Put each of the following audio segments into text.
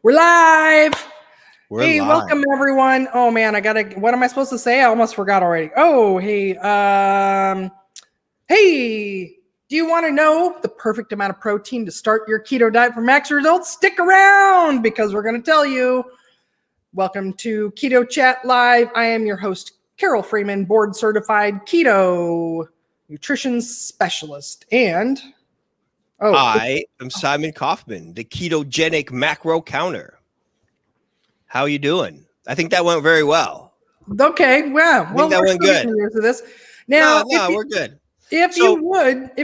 We're live. Hey, welcome everyone. Oh man, what am I supposed to say? I almost forgot already. Oh, hey, do you want to know the perfect amount of protein to start your keto diet for max results? Stick around because we're going to tell you. Welcome to Keto Chat Live. I am your host, Carole Freeman, board certified keto nutrition specialist. And I am Simon Kaufman, the ketogenic macro counter. How are you doing? I think that went very well. Okay, well, that went good. To this. Now, we're good. If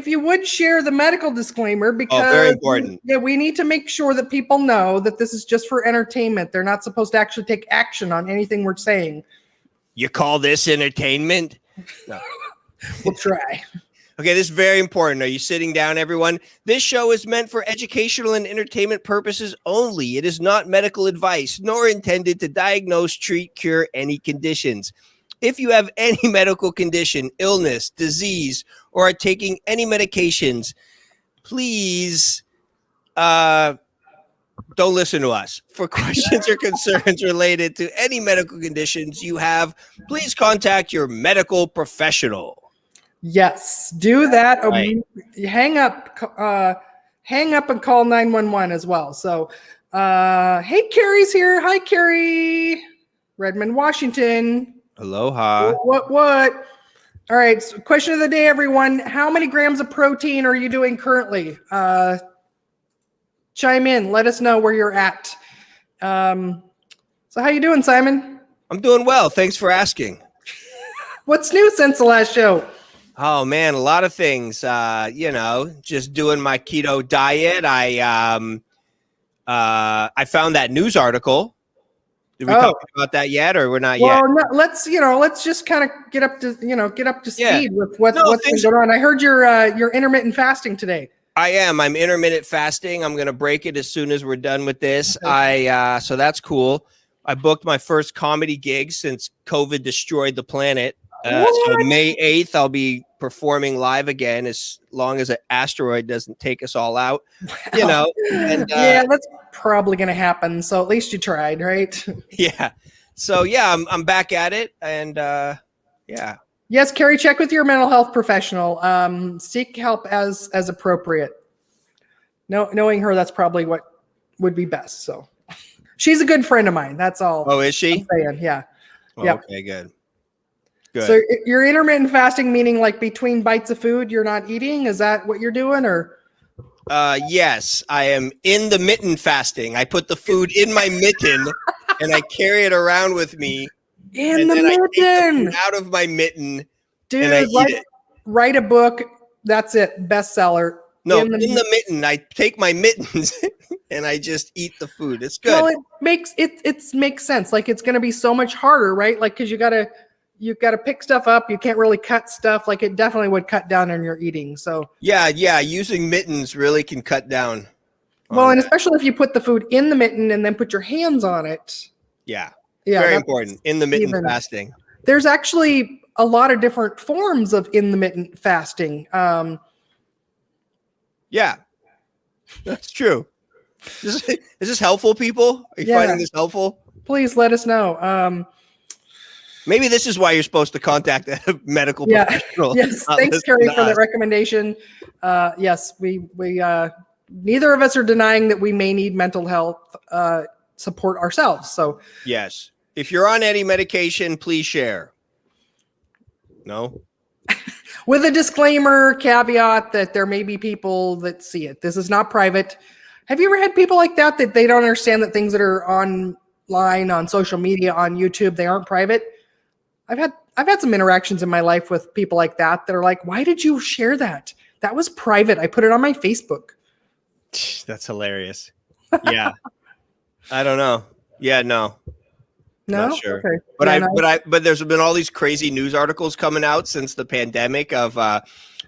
you would share the medical disclaimer, because very important. We need to make sure that people know that this is just for entertainment. They're not supposed to actually take action on anything we're saying. You call this entertainment? No. We'll try. Okay, this is very important. Are you sitting down, everyone? This show is meant for educational and entertainment purposes only. It is not medical advice, nor intended to diagnose, treat, cure any conditions. If you have any medical condition, illness, disease, or are taking any medications, please don't listen to us. For questions or concerns related to any medical conditions you have, please contact your medical professional. Yes, do that. Right. Hang up and call 911 as well. So, hey, Carrie's here. Hi, Carrie. Redmond, Washington. Aloha. What? All right. So question of the day, everyone. How many grams of protein are you doing currently? Chime in. Let us know where you're at. So how you doing, Simon? I'm doing well. Thanks for asking. What's new since the last show? Oh man, a lot of things. Just doing my keto diet. I found that news article. Did we talk about that yet, or we're not yet? Well, no, let's just kind of get up to speed with what's been going on. I heard you're intermittent fasting today. I am. I'm intermittent fasting. I'm going to break it as soon as we're done with this. Okay. So that's cool. I booked my first comedy gig since COVID destroyed the planet. So May 8th, I'll be performing live again as long as an asteroid doesn't take us all out, And, yeah, that's probably going to happen. So at least you tried, right? Yeah. So yeah, I'm back at it, and yeah. Yes, Carrie, check with your mental health professional. Seek help as appropriate. Knowing her, that's probably what would be best. So she's a good friend of mine. That's all. Oh, is she? I'm saying, yeah. Oh, yeah. Okay, good. Good. So you're intermittent fasting, meaning like between bites of food, you're not eating? Is that what you're doing, or? Yes, I am in the mitten fasting. I put the food in my mitten and I carry it around with me. In the mitten. I take the food out of my mitten. Dude, and I eat it. Write a book. That's it. Bestseller. No, in the mitten. I take my mittens and I just eat the food. It's good. Well, it makes sense. Like it's going to be so much harder, right? Like, cause you've got to pick stuff up. You can't really cut stuff. Like it definitely would cut down on your eating. So yeah. Using mittens really can cut down. Well, and especially if you put the food in the mitten and then put your hands on it. Yeah. Very important. In the mitten fasting. There's actually a lot of different forms of in the mitten fasting. Yeah, that's true. Is this helpful, people? Are you finding this helpful? Please let us know. Maybe this is why you're supposed to contact a medical professional. Yes, thanks, Carrie, for the recommendation. Yes, we neither of us are denying that we may need mental health support ourselves. So yes, if you're on any medication, please share. No. With a disclaimer, caveat that there may be people that see it. This is not private. Have you ever had people like that they don't understand that things that are online, on social media, on YouTube, they aren't private? I've had some interactions in my life with people like that are like, why did you share that? That was private. I put it on my Facebook. That's hilarious. Yeah. I don't know. Yeah, no. No, not sure. Okay. But there's been all these crazy news articles coming out since the pandemic of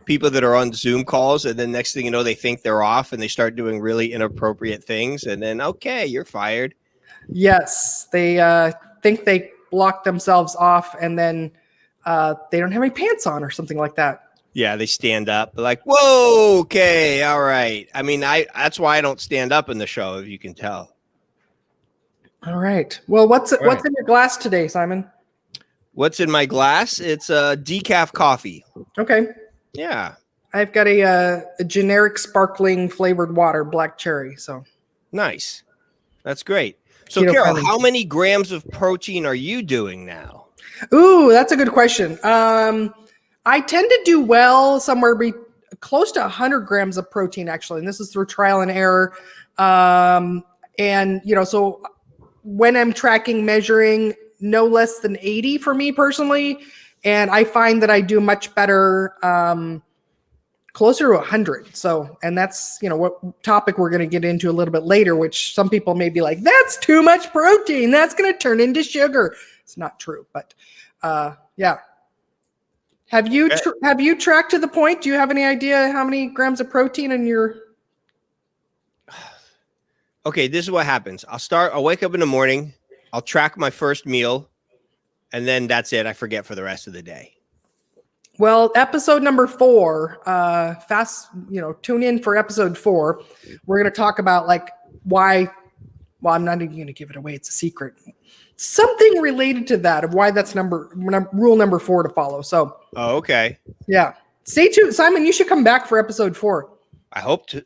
people that are on Zoom calls, and then next thing you know, they think they're off and they start doing really inappropriate things, and then okay, you're fired. Yes, they think they blocked themselves off, and then they don't have any pants on or something like that. Yeah, they stand up like, whoa, okay, all right. I mean, that's why I don't stand up in the show, if you can tell. All right. Well, what's right. in your glass today, Simon? What's in my glass? It's a decaf coffee. Okay. Yeah. I've got a generic sparkling flavored water, black cherry. So Nice. That's great. So, keto Carole, friendly. how many grams of protein are you doing now? Ooh, that's a good question. I tend to do well somewhere close to 100 grams of protein, actually. And this is through trial and error. And, so when I'm tracking, measuring, no less than 80 for me personally. And I find that I do much better closer to 100. So, and that's, what topic we're going to get into a little bit later, which some people may be like, that's too much protein. That's going to turn into sugar. It's not true, but yeah. Have you tracked to the point? Do you have any idea how many grams of protein in your? Okay, this is what happens. I'll wake up in the morning, I'll track my first meal, and then that's it. I forget for the rest of the day. Well, episode number 4, tune in for episode 4. We're going to talk about why, well, I'm not even going to give it away. It's a secret. Something related to that of why that's rule number 4 to follow. So, okay. Yeah. Stay tuned. Simon, you should come back for episode 4. I hope to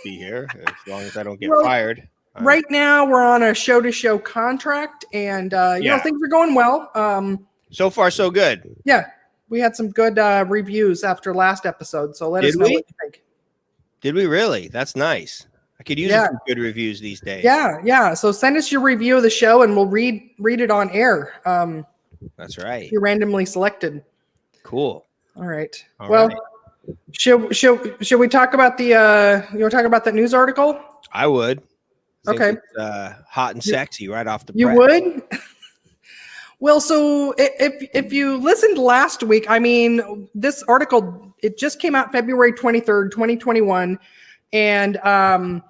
be here as long as I don't get fired. Right now we're on a show-to-show contract and things are going well. So far so good. Yeah. We had some good reviews after last episode, so let us know what you think. Did we really? That's nice. I could use some good reviews these days. Yeah. So send us your review of the show and we'll read it on air. That's right. You're randomly selected. Cool. All right. Should we talk about you want to talk about that news article? I would. Okay. It's, hot and sexy right off the press. You would? Well, so if you listened last week, I mean, this article, it just came out February 23rd, 2021. And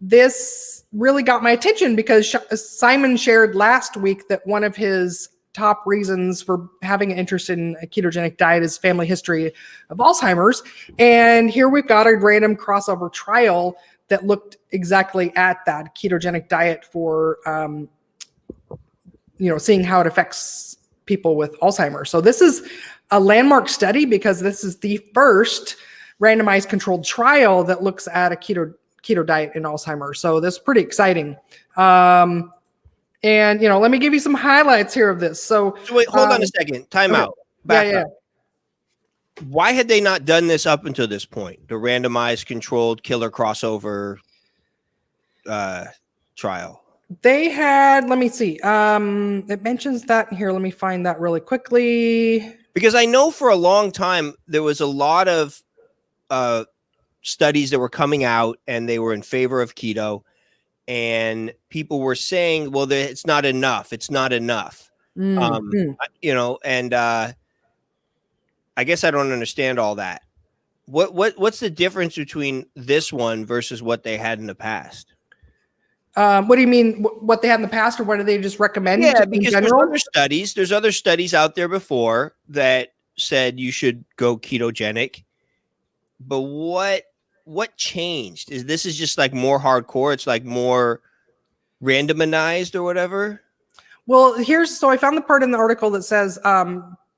this really got my attention because Simon shared last week that one of his top reasons for having an interest in a ketogenic diet is family history of Alzheimer's. And here we've got a random crossover trial that looked exactly at that ketogenic diet for seeing how it affects people with Alzheimer's. So this is a landmark study because this is the first randomized controlled trial that looks at a keto diet in Alzheimer's. So this is pretty exciting. And let me give you some highlights here of this. So wait, hold on a second. Time out. Back up. Why had they not done this up until this point? The randomized controlled killer crossover trial. They had, let me see. It mentions that here. Let me find that really quickly. Because I know for a long time, there was a lot of studies that were coming out and they were in favor of keto. And people were saying, well, it's not enough. It's not enough. And I guess I don't understand all that. What's the difference between this one versus what they had in the past? What do you mean? What they had in the past, or what do they just recommend? Yeah, because there's other studies out there before that said you should go ketogenic. But what changed? This is just like more hardcore? It's like more randomized or whatever? Well, so I found the part in the article that says,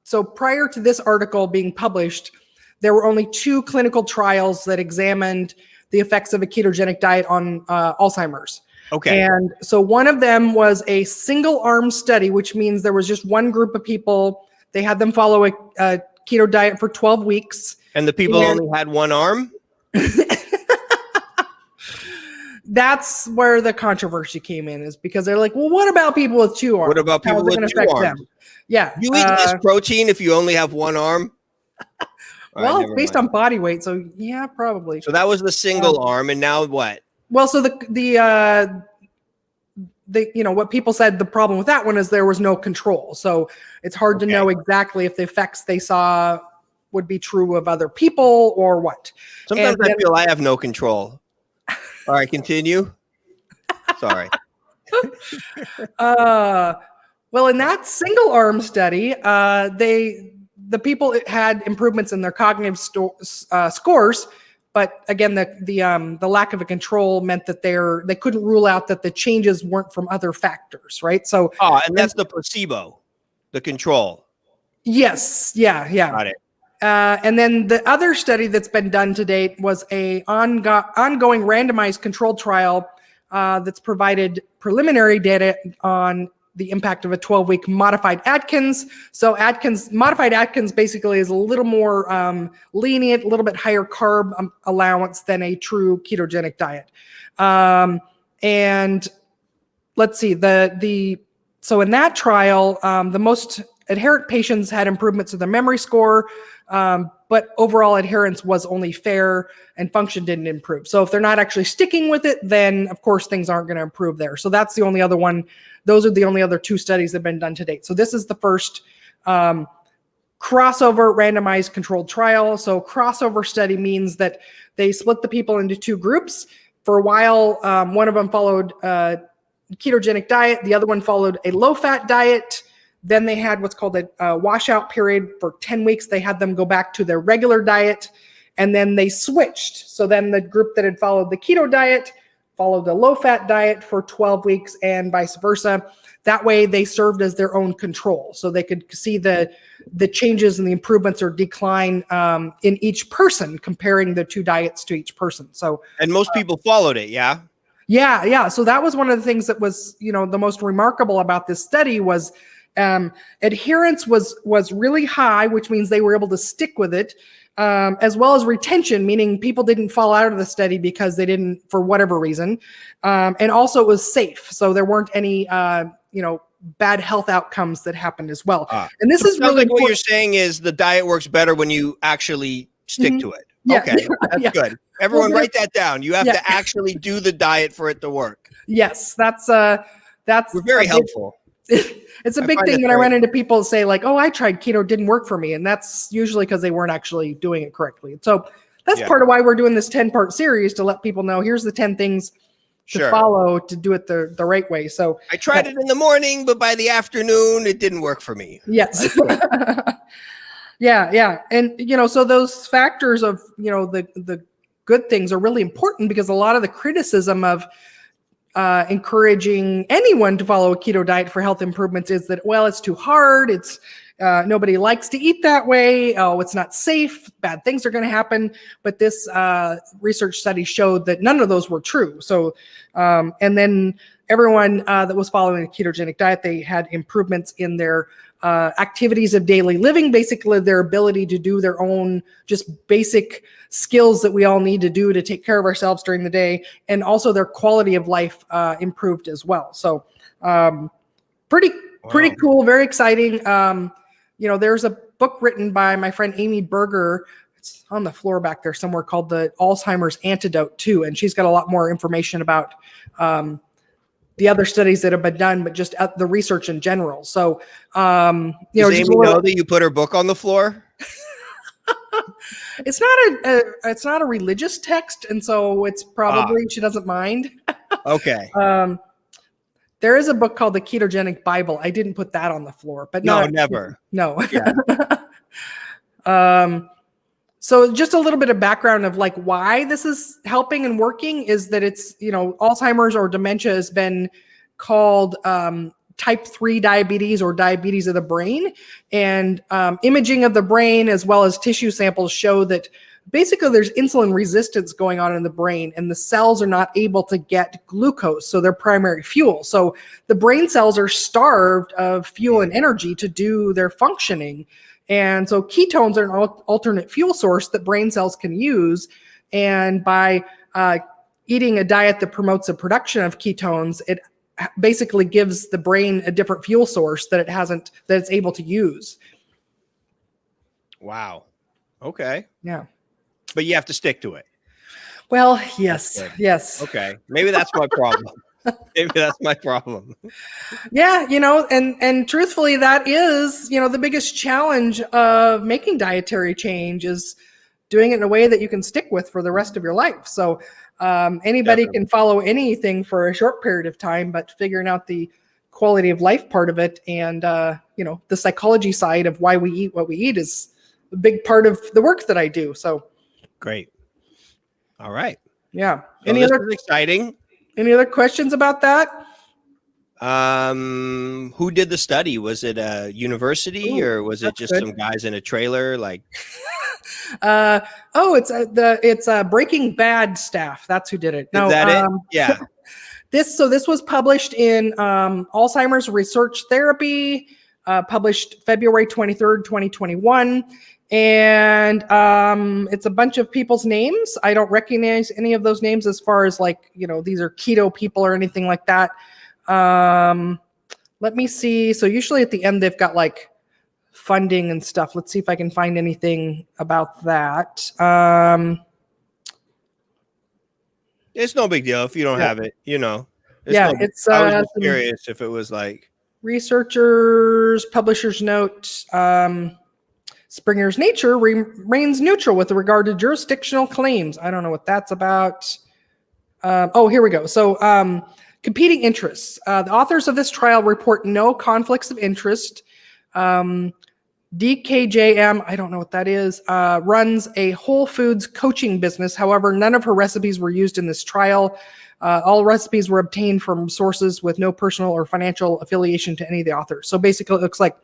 so prior to this article being published, there were only 2 clinical trials that examined the effects of a ketogenic diet on Alzheimer's. Okay. And so one of them was a single arm study, which means there was just one group of people. They had them follow a keto diet for 12 weeks. And the people only had one arm? That's where the controversy came in, is because they're like, well, what about people with 2 arms? What about people with 2 arms? Yeah. You eat less protein if you only have one arm? Well, it's based on body weight. So yeah, probably. So that was the single arm. And now what? Well, so what people said, the problem with that one is there was no control. So it's hard to know exactly if the effects they saw would be true of other people or what. Sometimes I feel I have no control. All right, continue. Sorry. Well, in that single arm study, the people had improvements in their cognitive scores but again, the lack of a control meant that they couldn't rule out that the changes weren't from other factors, right? So, and that's the placebo, the control. yes, yeah. Got it. And then the other study that's been done to date was a ongoing randomized controlled trial that's provided preliminary data on the impact of a 12-week modified Atkins. So modified Atkins basically is a little more lenient, a little bit higher carb allowance than a true ketogenic diet. And let's see, so in that trial, the most adherent patients had improvements in their memory score, but overall adherence was only fair and function didn't improve. So if they're not actually sticking with it, then of course things aren't going to improve there. So that's the only other one. Those are the only other 2 studies that have been done to date. So this is the first crossover randomized controlled trial. So crossover study means that they split the people into 2 groups. For a while, one of them followed a ketogenic diet. The other one followed a low-fat diet. Then they had what's called a washout period for 10 weeks. They had them go back to their regular diet, and then they switched. So then the group that had followed the keto diet followed the low-fat diet for 12 weeks and vice versa. That way they served as their own control. So they could see the changes and the improvements or decline in each person, comparing the 2 diets to each person. So, and most people followed it, yeah? Yeah. So that was one of the things that was, the most remarkable about this study was adherence was really high, which means they were able to stick with it, as well as retention, meaning people didn't fall out of the study because they didn't, for whatever reason. And also it was safe. So there weren't any, bad health outcomes that happened as well. And this is really like what you're saying is the diet works better when you actually stick to it. Yeah. Okay, that's good. Everyone write that down. You have to actually do the diet for it to work. Yes, that's We're very helpful. It's a big thing when I run into people say like, oh, I tried keto, didn't work for me. And that's usually because they weren't actually doing it correctly. So that's part of why we're doing this 10-part series, to let people know here's the 10 things to follow to do it the right way. So I tried it in the morning, but by the afternoon, it didn't work for me. Yes. Yeah. And, so those factors of, the good things are really important, because a lot of the criticism of encouraging anyone to follow a keto diet for health improvements is that, well, it's too hard. It's nobody likes to eat that way. Oh, it's not safe. Bad things are going to happen. But this research study showed that none of those were true. So, and then everyone that was following a ketogenic diet, they had improvements in their activities of daily living, basically their ability to do their own just basic skills that we all need to do to take care of ourselves during the day. And also their quality of life improved as well. So pretty cool, very exciting. There's a book written by my friend Amy Berger. It's on the floor back there somewhere, called The Alzheimer's Antidote too. And she's got a lot more information about the other studies that have been done, but just the research in general. So, does Amy know that you put her book on the floor? It's not a religious text, and so it's probably she doesn't mind. Okay. There is a book called The Ketogenic Bible. I didn't put that on the floor, but no, never. No. Yeah. So just a little bit of background of like why this is helping and working is that it's, Alzheimer's or dementia has been called type 3 diabetes or diabetes of the brain. And imaging of the brain as well as tissue samples show that basically there's insulin resistance going on in the brain, and the cells are not able to get glucose, so their primary fuel. So the brain cells are starved of fuel and energy to do their functioning. And so ketones are an alternate fuel source that brain cells can use. And by eating a diet that promotes the production of ketones, it basically gives the brain a different fuel source that it's able to use. Wow. Okay. Yeah. But you have to stick to it. Well, yes. Okay. Maybe that's my problem. Maybe that's my problem. Yeah, and truthfully, that is, the biggest challenge of making dietary change is doing it in a way that you can stick with for the rest of your life. So anybody can follow anything for a short period of time, but figuring out the quality of life part of it and, the psychology side of why we eat what we eat is a big part of the work that I do. So great. All right. Yeah. So this is exciting. Any other questions about that? Who did the study? Was it a university or was it just some guys in a trailer? Like, it's Breaking Bad staff. That's who did it. No, is that it? Yeah. This was published in Alzheimer's Research Therapy, published February 23rd, 2021. And it's a bunch of people's names. I don't recognize any of those names as far as like, these are keto people or anything like that. Let me see. So usually at the end, they've got like funding and stuff. Let's see if I can find anything about that. It's no big deal if you don't have it, I was just curious if it was like researchers, publisher's note, Springer's Nature remains neutral with regard to jurisdictional claims. I don't know what that's about. Here we go. So competing interests. The authors of this trial report no conflicts of interest. DKJM, I don't know what that is, runs a Whole Foods coaching business. However, none of her recipes were used in this trial. All recipes were obtained from sources with no personal or financial affiliation to any of the authors. So basically, it looks like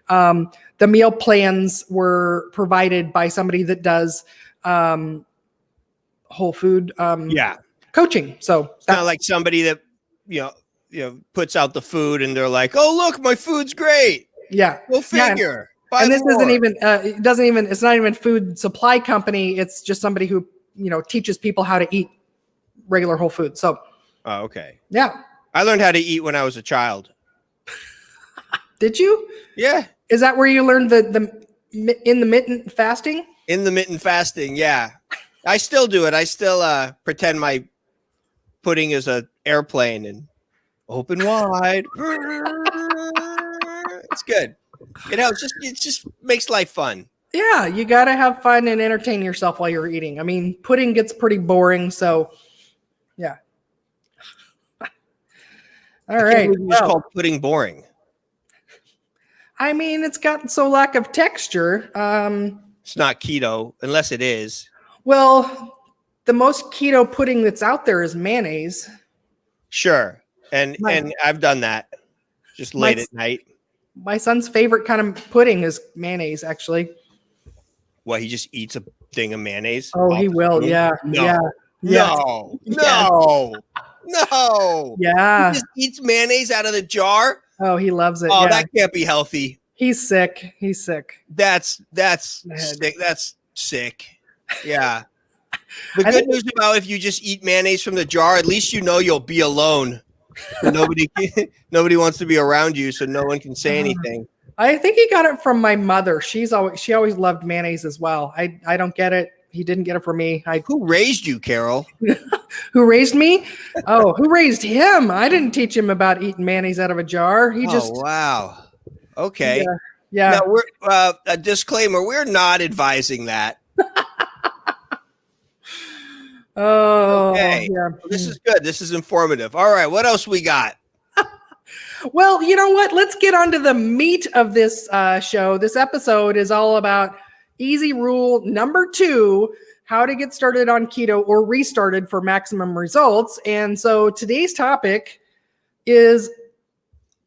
the meal plans were provided by somebody that does whole food coaching. So it's not like somebody that puts out the food and they're like, "Oh, look, my food's great." Yeah, go figure. And this isn't even it's not even food supply company. It's just somebody who teaches people how to eat regular whole food. So okay. Yeah. I learned how to eat when I was a child. Did you? Yeah. Is that where you learned the intermittent fasting? Intermittent fasting, yeah. I still do it. I still pretend my pudding is an airplane and open wide. It's good. It just makes life fun. Yeah, you got to have fun and entertain yourself while you're eating. I mean, pudding gets pretty boring, so yeah. All right. It's called pudding boring. I mean, it's got so lack of texture. It's not keto, unless it is. Well, the most keto pudding that's out there is mayonnaise. Sure, and I've done that just late at night. My son's favorite kind of pudding is mayonnaise, actually. What, he just eats a thing of mayonnaise? Oh, he will. Yeah. No. Yeah. No. No. No. Yeah. He just eats mayonnaise out of the jar? Oh, he loves it. Oh, yeah. That can't be healthy. He's sick. He's sick. That's sick. That's sick. Yeah. The good news about if you just eat mayonnaise from the jar, at least you'll be alone. Nobody wants to be around you, so no one can say anything. I think he got it from my mother. She always loved mayonnaise as well. I don't get it. He didn't get it from me. Who raised you, Carole? Who raised me? Oh, who raised him? I didn't teach him about eating mayonnaise out of a jar. Wow. Okay. Yeah. Now we're a disclaimer. We're not advising that. Oh, okay. Yeah. This is good. This is informative. All right. What else we got? Well, you know what? Let's get on to the meat of this show. This episode is all about easy rule number 2, how to get started on keto or restarted for maximum results. And so today's topic is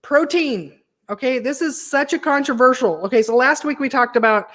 protein. Okay, this is such a controversial. Okay, so last week we talked about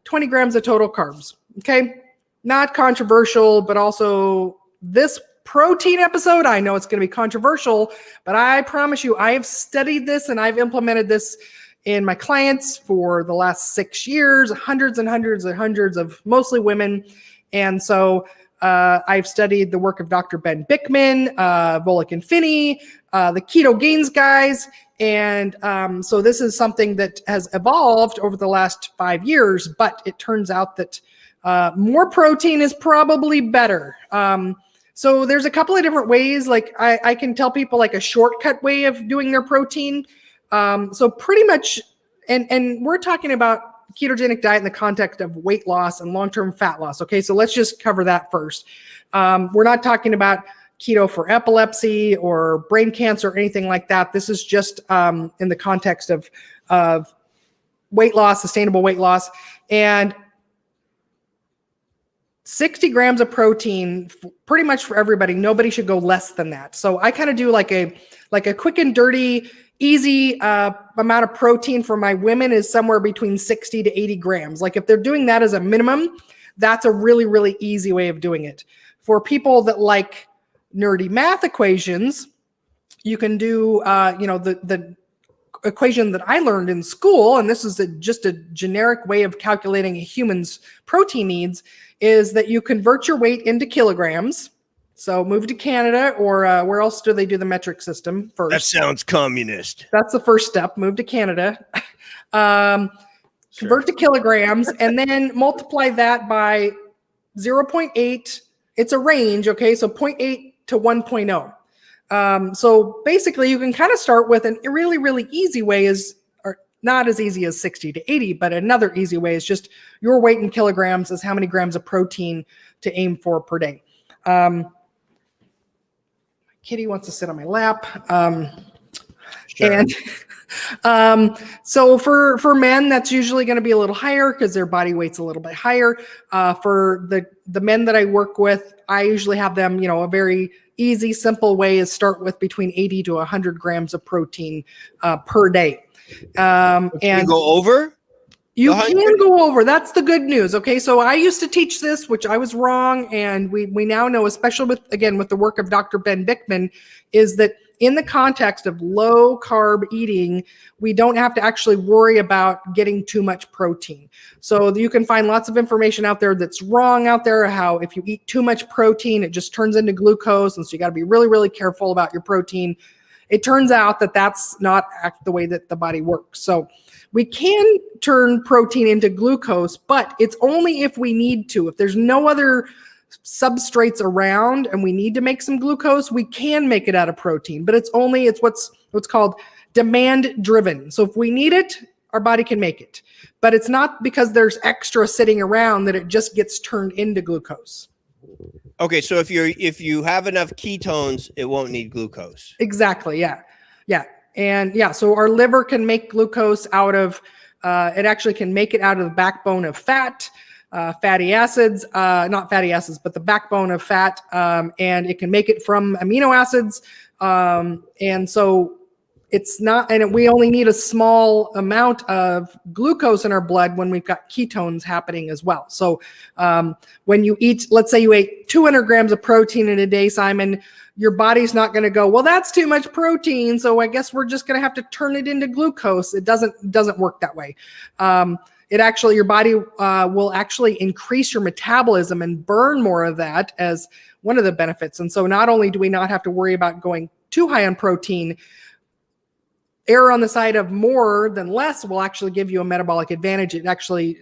20 grams of total carbs. Okay, not controversial, but also this protein episode, I know it's going to be controversial, but I promise you, I have studied this and I've implemented this in my clients for the last 6 years, hundreds and hundreds and hundreds of mostly women. And so I've studied the work of Dr. Ben Bickman, Volek and Finney, the Keto Gains guys. And so this is something that has evolved over the last 5 years, but it turns out that more protein is probably better. So there's a couple of different ways. Like I can tell people like a shortcut way of doing their protein. So pretty much, and we're talking about ketogenic diet in the context of weight loss and long-term fat loss. Okay, so let's just cover that first. We're not talking about keto for epilepsy or brain cancer or anything like that. This is just in the context of weight loss, sustainable weight loss. And 60 grams of protein, pretty much for everybody. Nobody should go less than that. So I kind of do like a quick and dirty, easy amount of protein for my women is somewhere between 60 to 80 grams. Like if they're doing that as a minimum, that's a really, really easy way of doing it. For people that like nerdy math equations, you can do, the equation that I learned in school, and this is just a generic way of calculating a human's protein needs, is that you convert your weight into kilograms. So move to Canada, or where else do they do the metric system first? That sounds communist. That's the first step. Move to Canada. Convert to kilograms, and then multiply that by 0.8. It's a range, okay? So 0.8 to 1.0. So basically, you can kind of start with a really, really easy way or not as easy as 60 to 80, but another easy way is just your weight in kilograms is how many grams of protein to aim for per day. Kitty wants to sit on my lap. Sure. And so for men, that's usually going to be a little higher because their body weight's a little bit higher. For the men that I work with, I usually have them, a very easy, simple way is start with between 80 to 100 grams of protein per day. And you go over? You can go over. That's the good news. Okay. So I used to teach this, which I was wrong. And we now know, especially with the work of Dr. Ben Bickman, is that in the context of low carb eating, we don't have to actually worry about getting too much protein. So you can find lots of information out there that's wrong out there, how if you eat too much protein, it just turns into glucose. And so you got to be really, really careful about your protein. It turns out that that's not the way that the body works. So we can turn protein into glucose, but it's only if we need to. If there's no other substrates around and we need to make some glucose, we can make it out of protein, but it's what's called demand driven. So if we need it, our body can make it, but it's not because there's extra sitting around that it just gets turned into glucose. Okay, so if you have enough ketones, it won't need glucose. Exactly. Yeah. And so our liver can make glucose out of, it actually can make it out of the backbone of fat, fatty acids, not fatty acids, but the backbone of fat. And it can make it from amino acids. And so it's not, and we only need a small amount of glucose in our blood when we've got ketones happening as well. So when you eat, let's say you ate 200 grams of protein in a day, Simon, your body's not going to go, well, that's too much protein, so I guess we're just going to have to turn it into glucose. It doesn't work that way. Your body will actually increase your metabolism and burn more of that as one of the benefits. And so not only do we not have to worry about going too high on protein, error on the side of more than less will actually give you a metabolic advantage. It actually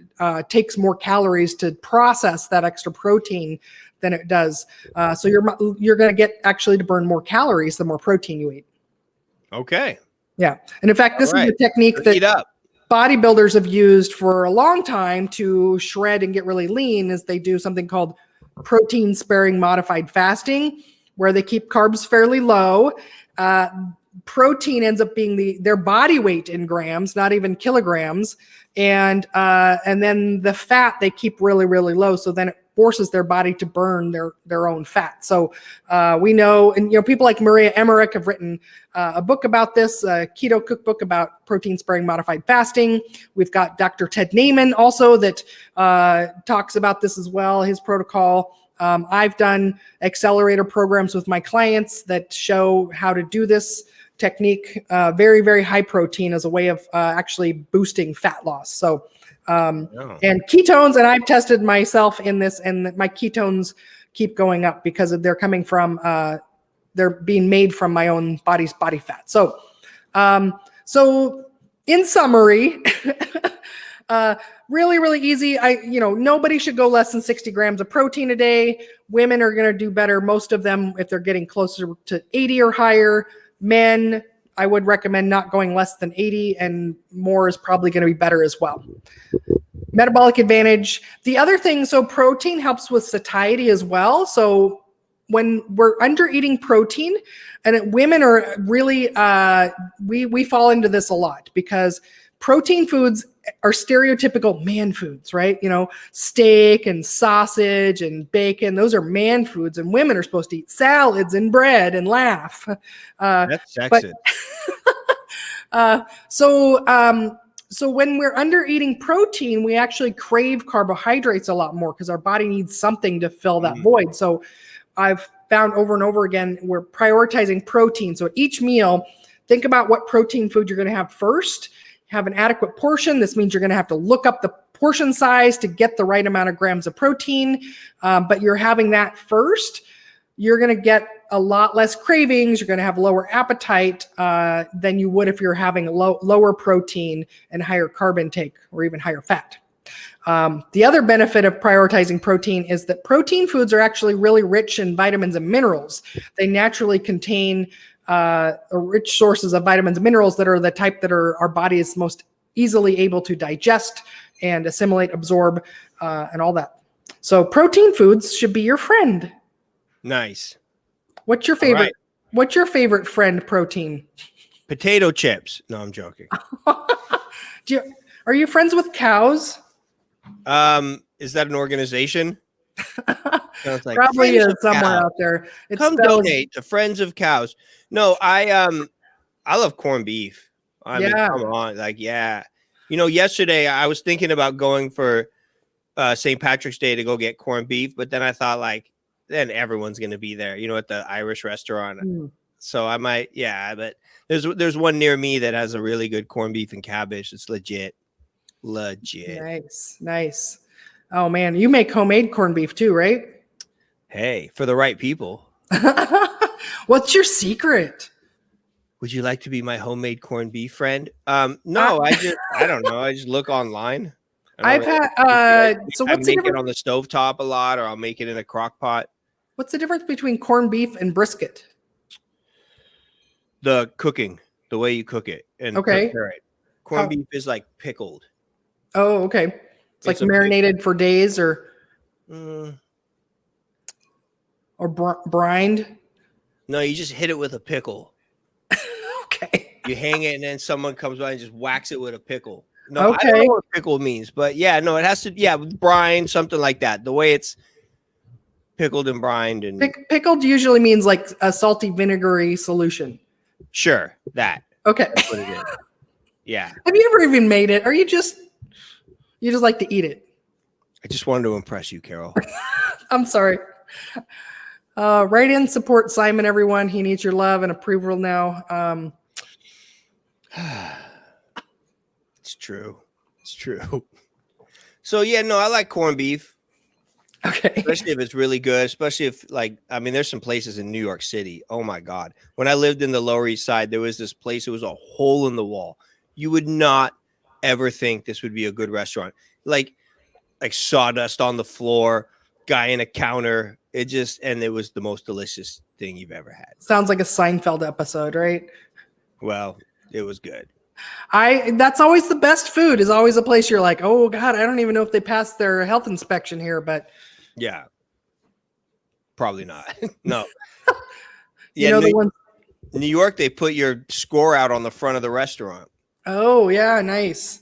takes more calories to process that extra protein than it does. So you're going to get actually to burn more calories the more protein you eat. Okay. Yeah. And in fact, this is a technique that bodybuilders have used for a long time to shred and get really lean, is they do something called protein sparing modified fasting, where they keep carbs fairly low. Protein ends up being their body weight in grams, not even kilograms. And then the fat they keep really, really low. So then it forces their body to burn their own fat. So we know, and people like Maria Emmerich have written a book about this, a keto cookbook about protein sparing modified fasting. We've got Dr. Ted Naiman also that talks about this as well, his protocol. I've done accelerator programs with my clients that show how to do this technique, very, very high protein as a way of actually boosting fat loss. So, and ketones, and I've tested myself in this, and my ketones keep going up because they're coming from, they're being made from my own body's body fat. So, so in summary, really, really easy. Nobody should go less than 60 grams of protein a day. Women are going to do better. Most of them, if they're getting closer to 80 or higher. Men, I would recommend not going less than 80, and more is probably going to be better as well. Metabolic advantage. The other thing, so protein helps with satiety as well. So when we're under eating protein, and women are really, we fall into this a lot because protein foods are stereotypical man foods, right? You know, steak and sausage and bacon, those are man foods, and women are supposed to eat salads and bread and laugh. That's But sexist. so when we're under eating protein, we actually crave carbohydrates a lot more because our body needs something to fill that void. So I've found over and over again, we're prioritizing protein. So at each meal, think about what protein food you're going to have first. Have an adequate portion. This means you're going to have to look up the portion size to get the right amount of grams of protein. But you're having that first. You're going to get a lot less cravings. You're going to have lower appetite than you would if you're having lower protein and higher carb intake or even higher fat. The other benefit of prioritizing protein is that protein foods are actually really rich in vitamins and minerals. They naturally contain rich sources of vitamins and minerals that are the type that our body is most easily able to digest and assimilate, absorb, and all that. So protein foods should be your friend. Nice. What's your favorite? Right. What's your favorite friend protein? Potato chips. No, I'm joking. Are you friends with cows? Is that an organization? Sounds like probably is somewhere out there. Come donate to Friends of Cows. No, I love corned beef. I mean, come on, like, yeah. You know, yesterday I was thinking about going for St. Patrick's Day to go get corned beef, but then I thought, like, then everyone's gonna be there, you know, at the Irish restaurant. So I might, but there's one near me that has a really good corned beef and cabbage. It's legit. Nice. Oh man, you make homemade corned beef too, right? Hey, for the right people. What's your secret? Would you like to be my homemade corned beef friend? No, I don't know. I just look online. I've had so what's the difference? I make it on the stovetop a lot, or I'll make it in a crock pot. What's the difference between corned beef and brisket? The cooking, the way you cook it, and prepare it. Corned beef is like pickled. Oh, okay. It's like marinated for days, or brined. No, you just hit it with a pickle. Okay. You hang it, and then someone comes by and just whacks it with a pickle. No, I don't know what pickle means, but no, it has to, brine, something like that. The way it's pickled and brined. And pickled usually means like a salty vinegary solution. Sure, that. Okay. That's what it is. Yeah. Have you ever even made it? Or you just like to eat it? I just wanted to impress you, Carole. I'm sorry. Write in, support Simon, everyone. He needs your love and approval now. It's true. So I like corned beef. Okay. Especially if it's really good. Especially if, like, I mean, there's some places in New York City. Oh my God. When I lived in the Lower East Side, there was this place. It was a hole in the wall. You would not ever think this would be a good restaurant. Like sawdust on the floor, guy in a counter. And it was the most delicious thing you've ever had. Sounds like a Seinfeld episode, right? Well, it was good. That's always the best food, is always a place you're like, oh God, I don't even know if they passed their health inspection here, but yeah, probably not. No. New York, they put your score out on the front of the restaurant. Oh yeah, nice.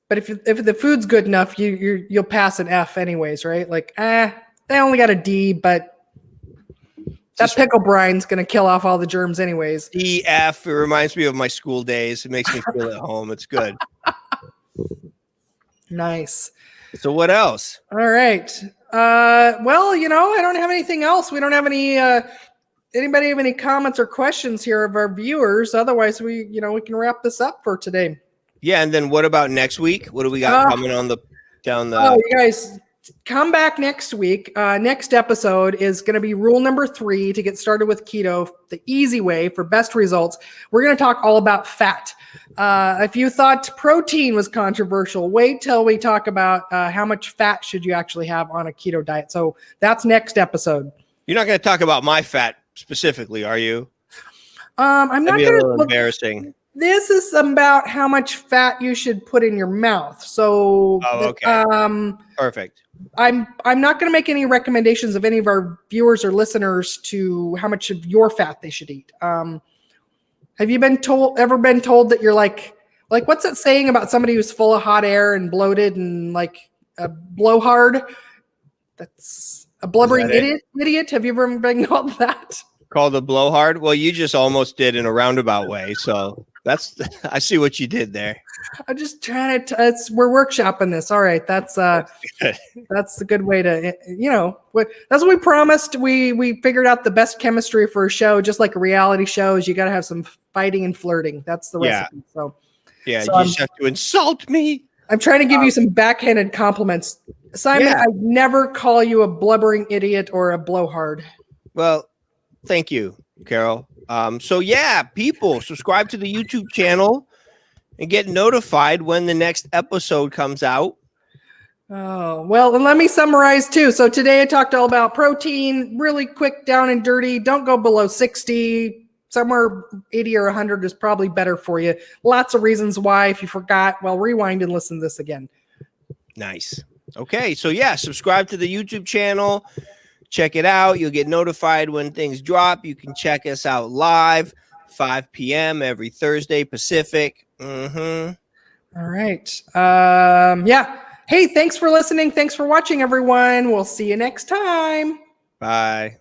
But if the food's good enough, you'll pass an F anyways, right? Like, they only got a D, but that pickle brine's gonna kill off all the germs anyways. DF. It reminds me of my school days. It makes me feel at home. It's good. Nice. So what else? All right. Well, I don't have anything else. We don't have any. Anybody have any comments or questions here of our viewers? Otherwise, we can wrap this up for today. Yeah, and then what about next week? What do we got coming down the? Oh, you guys, come back next week. Next episode is going to be rule number 3 to get started with keto, the easy way for best results. We're going to talk all about fat. If you thought protein was controversial, wait till we talk about how much fat should you actually have on a keto diet. So that's next episode. You're not going to talk about my fat specifically, are you? I'm not going to. Look, embarrassing. This is about how much fat you should put in your mouth. So, okay. Perfect. I'm not going to make any recommendations of any of our viewers or listeners to how much of your fat they should eat. Have you ever been told that you're like Like, what's that saying about somebody who's full of hot air and bloated and like a blowhard? That's a blubbering idiot. Have you ever been called that? Called a blowhard? Well, you just almost did in a roundabout way. So I see what you did there. I'm just trying to. We're workshopping this. All right, that's a good way to. That's what we promised. We figured out the best chemistry for a show, just like a reality show. Is you got to have some fighting and flirting. That's the recipe. So you just have to insult me. I'm trying to give you some backhanded compliments, Simon. I never call you a blubbering idiot or a blowhard. Well, thank you, Carole. So people subscribe to the YouTube channel and get notified when the next episode comes out. Oh, well, and let me summarize too. So today I talked all about protein, really quick, down and dirty. Don't go below 60. Somewhere 80 or 100 is probably better for you. Lots of reasons why. If you forgot, well, rewind and listen to this again. Nice. Okay, so subscribe to the YouTube channel. Check it out. You'll get notified when things drop. You can check us out live, 5 p.m. every Thursday Pacific. All right. Hey, thanks for listening. Thanks for watching, everyone. We'll see you next time. Bye.